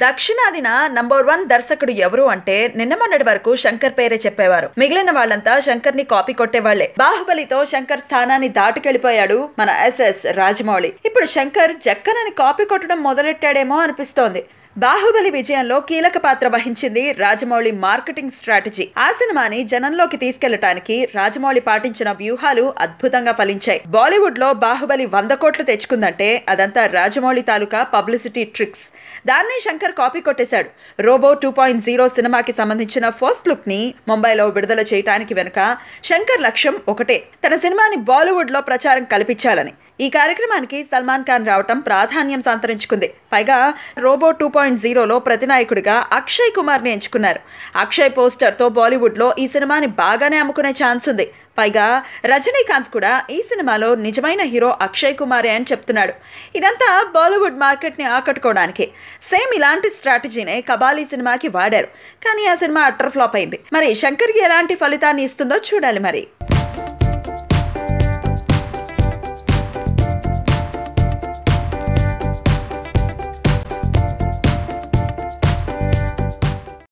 దక్షిణాదిన నంబర్ 1 దర్శకుడు ఎవరు అంటే నిన్న మొన్నటి వరకు శంకర్ పేరే చెప్పేవారు. మిగిలిన వాళ్ళంతా శంకర్ ని కాపీ కొట్టేవాళ్లే. బాహుబలితో శంకర్ స్థానాన్ని దాటుకెళ్లిపోయాడు మన ఎస్ఎస్ రాజమౌళి. ఇప్పుడు శంకర్ జక్కనని కాపీ కొట్టడం మొదలెట్టాడేమో అనిపిస్తోంది. బాహుబలి విజయంలో కీలక పాత్ర వహించింది రాజమౌళి మార్కెటింగ్ స్ట్రాటజీ. ఆ సినిమాని జనంలోకి తీసుకెళ్లటానికి రాజమౌళి పాటించిన వ్యూహాలు అద్భుతంగా ఫలించాయి. బాలీవుడ్ లో బాహుబలి 100 కోట్లు తెచ్చుకుందంటే అదంతా రాజమౌళి తాలూకా పబ్లిసిటీ ట్రిక్స్. దాన్నే శంకర్ కాపీ కొట్టేశాడు. రోబో 2.0 సినిమాకి సంబంధించిన ఫస్ట్ లుక్ ని ముంబైలో విడుదల చేయడానికి వెనుక శంకర్ లక్ష్యం ఒకటే, తన సినిమాని బాలీవుడ్ లో ప్రచారం కల్పించాలని. ఈ కార్యక్రమానికి సల్మాన్ ఖాన్ రావటం ప్రాధాన్యం సంతరించుకుంది. పైగా రోబో 2.0లో ప్రతినాయకుడిగా అక్షయ్ కుమార్ ని ఎంచుకున్నారు. అక్షయ్ పోస్టర్ తో బాలీవుడ్ లో ఈ సినిమాని బాగానే అమ్ముకునే ఛాన్స్ ఉంది. పైగా రజనీకాంత్ కూడా ఈ సినిమాలో నిజమైన హీరో అక్షయ్ కుమారే అని చెప్తున్నాడు. ఇదంతా బాలీవుడ్ మార్కెట్ ని ఆకట్టుకోవడానికి. సేమ్ ఇలాంటి స్ట్రాటజీనే కబాలీ సినిమాకి వాడారు. కానీ ఆ సినిమా అట్టర్ ఫ్లాప్ అయింది. మరి శంకర్కి ఎలాంటి ఫలితాన్ని ఇస్తుందో చూడాలి మరి.